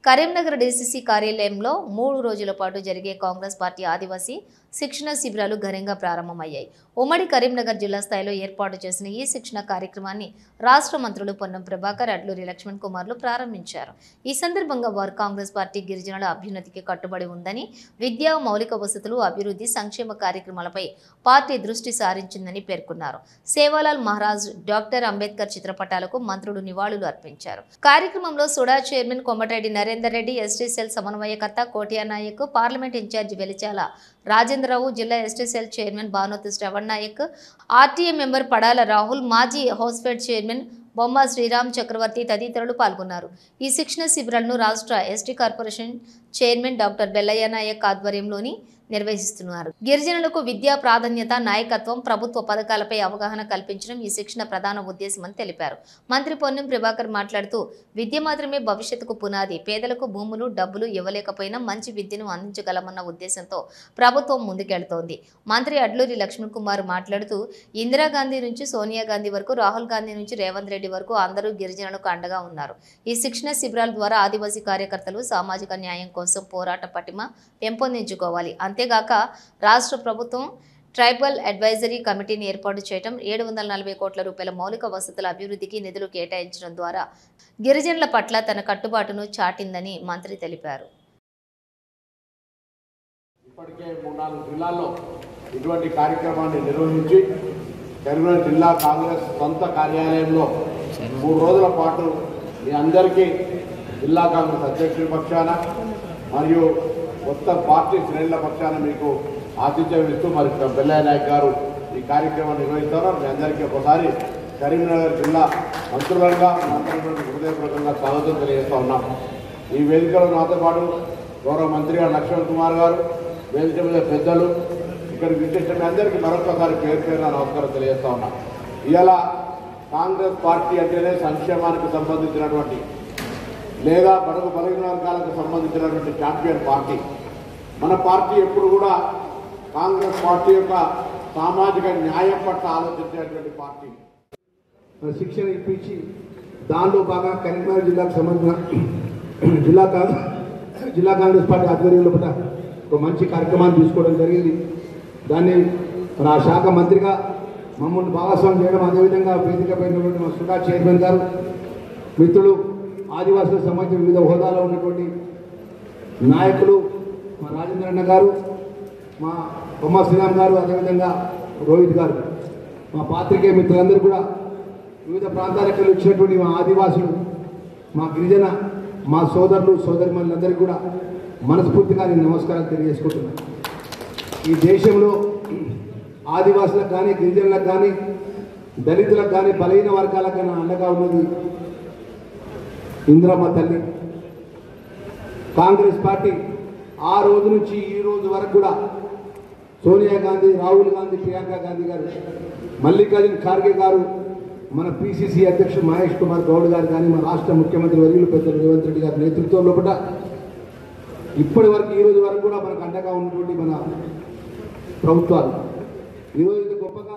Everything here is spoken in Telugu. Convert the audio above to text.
కరీంనగర్ డీసీసీ కార్యాలయంలో 3 రోజుల పాటు జరిగే కాంగ్రెస్ పార్టీ ఆదివాసీ శిక్షణ శిబిరాలు ఘనంగా ప్రారంభమయ్యాయి. ఉమ్మడి కరీంనగర్ జిల్లా స్థాయిలో ఏర్పాటు చేసిన ఈ శిక్షణ కార్యక్రమాన్ని రాష్ట్ర మంత్రులు పొన్నం ప్రభాకర్, అడ్లూరి లక్ష్మణ్ కుమార్లు ప్రారంభించారు. ఈ సందర్భంగా వారు కాంగ్రెస్ పార్టీ గిరిజనుల అభ్యున్నతికి కట్టుబడి ఉందని, విద్యా, మౌలిక వసతులు, అభివృద్ధి, సంక్షేమ కార్యక్రమాలపై పార్టీ దృష్టి సారించిందని పేర్కొన్నారు. సేవాలాల్ మహారాజ్, డాక్టర్ అంబేద్కర్ చిత్రపటాలకు మంత్రులు నివాళులు అర్పించారు. కార్యక్రమంలో SUDA chairman Komatireddy Narender Reddy, ST cell సమన్వయకర్త కోటియా నాయక్, పార్లమెంట్ ఇన్ఛార్జి వెలిచాల రాజేంద్రరావు, జిల్లా ST cell chairman Banothu Shravan Nayak, RTA member Padala Rahul, మాజీ హౌస్ఫెడ్ చైర్మన్ బొమ్మ శ్రీరామ్ చక్రవర్తి తదితరులు పాల్గొన్నారు. ఈ శిక్షణ శిబిరాలను రాష్ట్ర ST corporation chairman doctor Bellaiah Nayak ఆధ్వర్యంలోని నిర్వహిస్తున్నారు. గిరిజనులకు విద్యా ప్రాధాన్యత, నాయకత్వం, ప్రభుత్వ పథకాలపై అవగాహన కల్పించడం ఈ శిక్షణ ప్రధాన ఉద్దేశమని తెలిపారు. మంత్రి పొన్నం ప్రభాకర్ మాట్లాడుతూ, విద్య మాత్రమే భవిష్యత్తుకు పునాది. పేదలకు భూములు, డబ్బులు ఇవ్వలేకపోయినా మంచి విద్యను అందించగలమన్న ఉద్దేశంతో ప్రభుత్వం ముందుకెళ్తోంది. మంత్రి అడ్లూరి లక్ష్మణ్ కుమార్ మాట్లాడుతూ, ఇందిరాగాంధీ నుంచి సోనియా గాంధీ వరకు, రాహుల్ గాంధీ నుంచి రేవంత్ రెడ్డి వరకు అందరూ గిరిజనులకు అండగా ఉన్నారు. ఈ శిక్షణ శిబిరాల ద్వారా ఆదివాసీ కార్యకర్తలు సామాజిక న్యాయం కోసం పోరాట పటిమ పెంపొందించుకోవాలి. అంతేగాక రాష్ట్ర ప్రభుత్వం ట్రైబల్ అడ్వైజరీ కమిటీని ఏర్పాటు చేయడం, 740 కోట్ల రూపాయల మౌలిక వసతుల అభివృద్ధికి నిధులు కేటాయించడం ద్వారా గిరిజనుల పట్ల తన కట్టుబాటును చాటిందని మంత్రి తెలిపారు. ఇప్పటికే 3-4 జిల్లాల్లో ఇటువంటి కార్యక్రమాన్ని నిర్వహించి కరీంనగర్ జిల్లా కాంగ్రెస్ సొంత కార్యాలయంలో 3 రోజుల పాటు మీ అందరికీ జిల్లా కాంగ్రెస్ అధ్యక్షుడి పక్షాన మరియు మొత్తం పార్టీ శ్రేణుల పక్షాన మీకు ఆతిథ్యం ఇస్తూ మరి బెల్లయ్య నాయక్ గారు ఈ కార్యక్రమాన్ని నిర్వహిస్తున్నారు. మీ అందరికీ ఒకసారి కరీంనగర్ జిల్లా మంత్రులుగా హృదయపూర్వకంగా స్వాగతం తెలియజేస్తూ ఉన్నాం. ఈ వేదికలో నాతో పాటు గౌరవ మంత్రి గారు లక్ష్మణ్ కుమార్ గారు, వేదిక మీద పెద్దలు, ఇక్కడికి విచ్చేసిన మీ అందరికీ మరొకసారి పేరు పేరున నమస్కారం తెలియజేస్తూ ఉన్నాం. ఇలా కాంగ్రెస్ పార్టీ అంటేనే సంక్షేమానికి సంబంధించినటువంటి లేదా బడుగు బలహీన వర్గాలకు సంబంధించినటువంటి ఛాంపియన్ పార్టీ. మన పార్టీ ఎప్పుడు కూడా కాంగ్రెస్ పార్టీ యొక్క సామాజిక న్యాయం పట్ల ఆలోచించేటువంటి పార్టీ. శిక్షణ ఇప్పించి దానిలో బాగా కరీంనగర్ జిల్లాకు సంబంధించిన జిల్లా కాంగ్రెస్ పార్టీ ఆధ్వర్యంలో కూడా ఒక మంచి కార్యక్రమాన్ని తీసుకోవడం జరిగింది. దాన్ని మన ఆ శాఖ మంత్రిగా మమ్మల్ని భాగస్వామ్యం చేయడం, అదేవిధంగా వేదిక పైనటువంటి మా సుడా చైర్మన్ గారు, మిత్రులు, ఆదివాసులకు సంబంధించిన వివిధ హోదాలో ఉన్నటువంటి నాయకులు, మా రాజేంద్ర అన్న గారు, మా బొమ్మ శ్రీరామ్ గారు, అదేవిధంగా రోహిత్ గారు, మా పాత్రికేయ మిత్రులందరూ కూడా, వివిధ ప్రాంతాలకు వచ్చినటువంటి మా ఆదివాసులు, మా గిరిజన, మా సోదరులు సోదరిమణులందరికీ కూడా మనస్ఫూర్తిగా నేను నమస్కారాలు తెలియజేసుకుంటున్నాను. ఈ దేశంలో ఆదివాసులకు కానీ, గిరిజనులకు కానీ, దళితులకు కానీ, బలహీన వర్గాలకు కానీ అండగా ఉన్నది ఇందిరమ్మ తల్లి. కాంగ్రెస్ పార్టీ ఆ రోజు నుంచి ఈ రోజు వరకు కూడా సోనియా గాంధీ, రాహుల్ గాంధీ, ప్రియాంక గాంధీ గారు, మల్లికార్జున ఖార్గే గారు, మన పిసిసి అధ్యక్షుడు మహేష్ కుమార్ గౌడ్ గారు కానీ, మన రాష్ట్ర ముఖ్యమంత్రి వర్యులు పెద్దలు రేవంత్ రెడ్డి గారి నేతృత్వంలో కూడా ఇప్పటి వరకు ఈ రోజు వరకు కూడా మనకు అండగా ఉన్నటువంటి మన ప్రభుత్వాలు ఈరోజు గొప్పగా